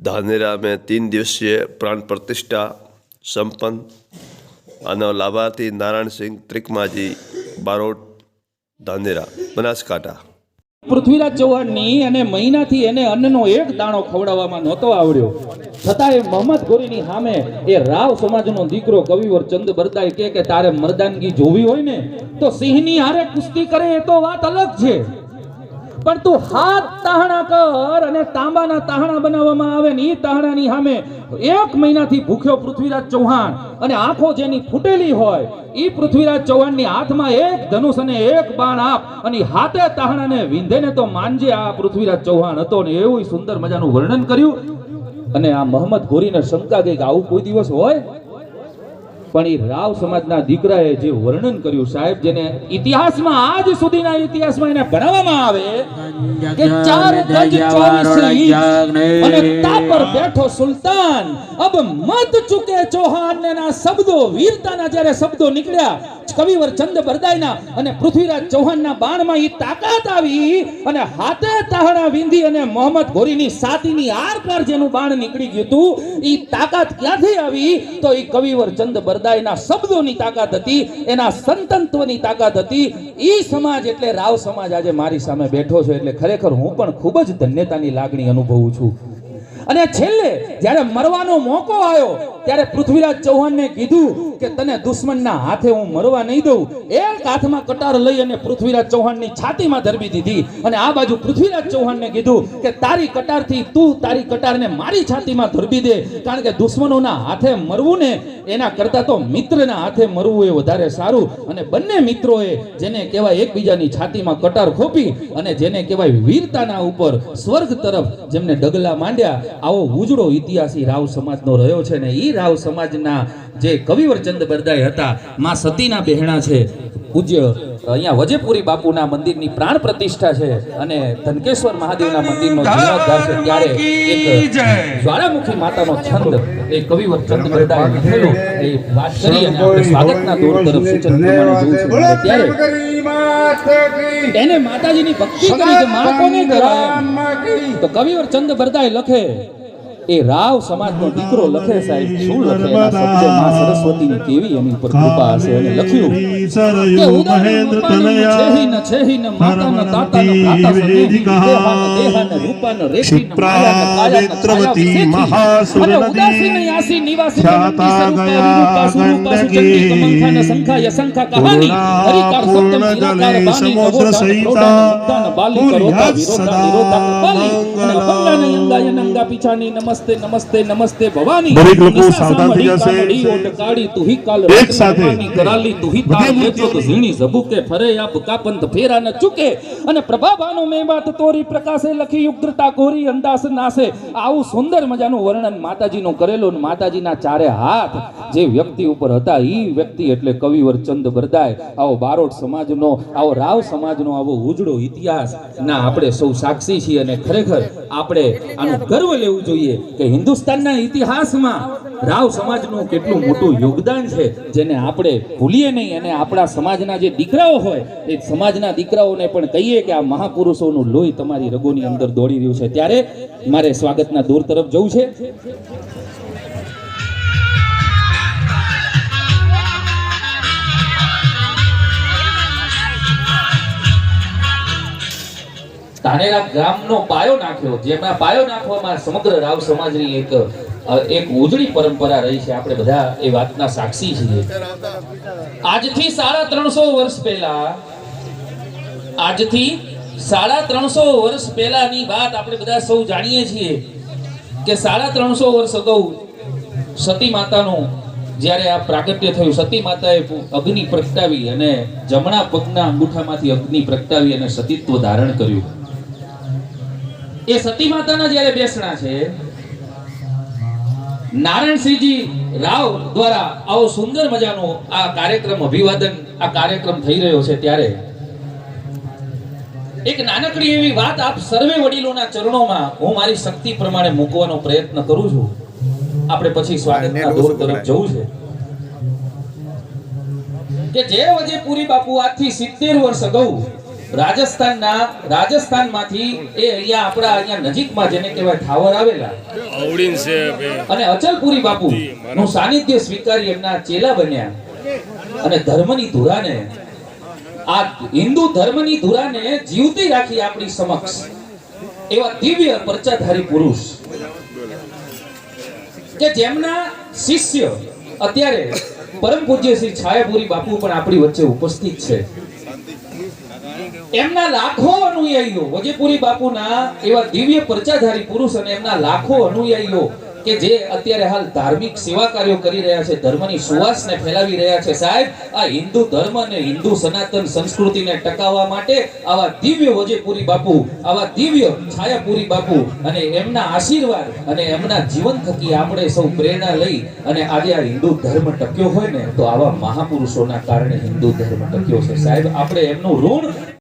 धानेरा में 3 दिवसीय प्राण प्रतिष्ठा संपन्न आना लाभार्थी नारायण सिंह त्रिकमाजी बारोट धानेरा बनासकांठा। पृथ्वीराज चौहाणनी અને મહિનાથી એને અન્નનો એક દાણો ખવડાવવામાં નહોતો આવડ્યો, છતાં એ મોહમ્મદ ગોરીની સામે એ રાવ સમાજનો દીકરો કવિવર ચંદ બરદાઈ કે તારે મર્દાનગી જોવી હોય ને તો સિંહની હારે કુસ્તી કરે એ તો વાત અલગ છે, પણ તું હાથ તાહણા કર અને તાંબાના તાહણા બનાવવામાં આવે ને એ તાહણાની સામે એક મહિનાથી ભૂખ્યો પૃથ્વીરાજ ચૌહાણ અને આંખો જેની ફૂટેલી હોય એ પૃથ્વીરાજ ચૌહાણની હાથમાં એક ધનુષ અને એક બાણ આપ અને હાથે તાહણાને વિંધે ને તો માનજે આ પૃથ્વીરાજ ચૌહાણ હતો ને એવું સુંદર મજાનું વર્ણન કર્યું। અને આ મોહમ્મદ ગોરીને શંકા ગઈ કે આવું કોઈ દિવસ હોય, પણ એ રાવ સમાજના દીકરાએ જે વર્ણન કર્યું સાહેબ, જેને ઇતિહાસમાં આજ સુધીના ઇતિહાસમાં એને ભણાવવામાં આવે કે 4 ગજ 24 ઇંચ અને તાપર બેઠો સુલતાન અબ મત ચુકે ચૌહાણ ને ના શબ્દો વીરતાના જ્યારે શબ્દો નીકળ્યા કવિવર ચંદ બરદાઈના અને પૃથ્વીરાજ ચૌહાણના બાણમાં એ તાકાત આવી અને હાથે તાહણા વિંધી અને મોહમ્મદ ગોરીની છાતીની આરપાર જેનું બાણ નીકળી ગયું હતું એ તાકાત ક્યાંથી આવી તો એ કવિવર ચંદ બરદાઈના શબ્દોની તાકાત હતી, એના સંતંત્વની તાકાત હતી। એ સમાજ એટલે રાવ સમાજ આજે મારી સામે બેઠો છે એટલે ખરેખર હું પણ ખૂબ જ ધન્યતાની લાગણી અનુભવું છું। અને છેલ્લે જ્યારે મરવાનો મોકો આવ્યો ત્યારે પૃથ્વીરાજ ચૌહાણને કીધું કે તને દુશ્મનના હાથે હું મરવા નહીં દઉં। એક હાથમાં કટાર લઈ અને પૃથ્વીરાજ ચૌહાણની છાતીમાં ધરબી દીધી અને આ બાજુ પૃથ્વીરાજ ચૌહાણને કીધું કે તારી કટારથી તું તારી કટારને મારી છાતીમાં ધરબી દે, કારણ કે દુશ્મનોના હાથે મરવું ને એના કરતાં તો મિત્રના હાથે મરવું એ વધારે સારું। અને બંને મિત્રોએ જેને કહેવાય એકબીજાની છાતીમાં કટાર ખોપી અને જેને કહેવાય વીરતાના ઉપર સ્વર્ગ તરફ જેમને ડગલા માંડ્યા। આવો ઉજળો ઇતિહાસ રાવ સમાજનો રહ્યો છે ને એ રાવ સમાજના જે કવિવર ચંદ બરદાઈ હતા માં સતીના બહેણા છે, પૂજ્ય અહીંયા વજેપુરી બાપુના મંદિરની પ્રાણ પ્રતિષ્ઠા છે અને ધનકેશ્વર મહાદેવના મંદિરનો જીર્ણોદ્ધાર છે, ત્યારે એક જ્વાળામુખી માતાનો છંદ એ કવિવર ચંદ બરદાઈ લખેલો એ વાત કરી અને આપણે સ્વાગતના દોર તરફ સૂચન પ્રમાણે જોઉં છું ત્યારે એને માતાજીની ભક્તિ કરી કે માં કોને કરાય તો કવિવર ચંદ બરદાઈ લખે એ રાવ સમાજનો દીકરો લખે સાહેબ શું લખે એના શબ્દો માં સરસ્વતીની કેવી એની ઉપર કૃપા હશે અને લખ્યું કે મહેન્દ્ર તનયા છેહીન માતાના તાતાનો ભ્રાતા સને દેહાન રૂપાન રેખી માયાન મહાસુર નદી આસી નિવાસી છાતા ગયા સુરૂપાસુચંડી કમંખાન સંખા યસંખા કહાની હરિકાર સપ્તમ નિરાકાર બાની સમુદ્ર સહિતા બાલી કરોતા વિરોધા નિરોધા બાલી અને અપંગાન યંગા યનંગા પીછાની નમસ્તે નમસ્તે નમસ્તે ભવાની દરેક લોકો સાવધાન થઈ જશે કાળી તુહી કાલ એક સાથે કરાલી તુહી તાળ લેજો તો ઝીણી ઝબુકે ફરે આપ કાપંત ફેરા ન ચૂકે અને પ્રભાભાનો મેવાત તોરી પ્રકાશે લખી ઉગ્રતા કોરી અંદાસ નાસે। આવું સુંદર મજાનું વર્ણન માતાજીનું કરેલું અને માતાજીના ચારે હાથ જે વ્યક્તિ ઉપર હતા એ વ્યક્તિ એટલે કવિવર ચંદ બરદાઈ। આવો બારોટ સમાજનો આવો રાવ સમાજનો આવો ઉજળો ઇતિહાસ ના આપણે સૌ સાક્ષી છીએ અને ખરેખર આપણે આનું ગર્વ લેવું જોઈએ કે હિન્દુસ્તાનના ઇતિહાસમાં રાવ સમાજનું કેટલું મોટું યોગદાન છે જેને આપણે ભૂલીએ નહીં। અને આપણા સમાજના જે દીકરાઓ હોય એ સમાજના દીકરાઓને પણ કહીએ કે આ મહાપુરુષોનું લોહી તમારી રગોની અંદર દોડી રહ્યું છે। ત્યારે મારે સ્વાગતના દોર તરફ જવું છે। ધાનેરા ગામનો પાયો નાખ્યો, જેમાં પાયો નાખવામાં સમગ્ર રાવ સમાજની એક ઉજળી પરંપરા રહી છે, આપણે બધા એ વાતના સાક્ષી છીએ। આજથી 350 વર્ષ પહેલા પહેલાની વાત આપણે બધા સૌ જાણીએ છીએ કે 350 વર્ષ અગાઉ સતી માતાનું જ્યારે આ પ્રાગટ્ય થયું, સતી માતાએ અગ્નિ પ્રગટાવી અને જમણા પગના અંગૂઠામાંથી અગ્નિ પ્રગટાવી અને સતીત્વ ધારણ કર્યું। એ સતી માતાના જ્યારે બેસણા છે નારાયણસિંહજી રાવ દ્વારા આવો સુંદર મજાનો આ કાર્યક્રમ અભિવાદન આ કાર્યક્રમ થઈ રહ્યો છે, ત્યારે એક નાનકડી એવી વાત આપ સર્વે વડીલોના ચરણોમાં હું મારી શક્તિ પ્રમાણે મૂકવાનો પ્રયત્ન કરું છું। આપણે પછી સ્વાગતના દોર તરફ જવું છે કે જે વજેપુરી બાપુ આજથી 70 વર્ષ અગાઉ રાજસ્થાનમાંથી એ અહીંયા નજીકમાં જેને કહેવાય થાવર આવેલા અને અચલપુરી બાપુ નું સાનિધ્ય સ્વીકારી એમના ચેલા બન્યા અને ધર્મની ધુરાને આ હિન્દુ ધર્મની ધુરાને જીવતી રાખી આપણી સમક્ષ એવા દિવ્ય પરચાધારી પુરુષ કે જેમના શિષ્ય અત્યારે પરમ પૂજ્ય શ્રી છાયાપુરી બાપુ પણ આપણી વચ્ચે ઉપસ્થિત છે. એમના લાખો અનુયાયીઓ વજેપુરી બાપુના એવા દિવ્ય પરચાધારી પુરુષ અને એમના લાખો અનુયાયીઓ કે જે અત્યારે હાલ ધાર્મિક સેવા કાર્યો કરી રહ્યા છે, ધર્મની સુવાસને ફેલાવી રહ્યા છે. સાહેબ, આ હિન્દુ ધર્મ અને હિન્દુ સનાતન સંસ્કૃતિને ટકાવવા માટે આવા દિવ્ય વજેપુરી બાપુ, આવા દિવ્ય છાયાપુરી બાપુ અને એમના આશીર્વાદ અને એમના જીવન થકી આપણે સૌ પ્રેરણા લઈ અને આજે આ હિન્દુ ધર્મ ટક્યો હોય ને તો આવા મહાપુરુષોના કારણે હિન્દુ ધર્મ ટક્યો છે. સાહેબ, આપણે એમનું ઋણ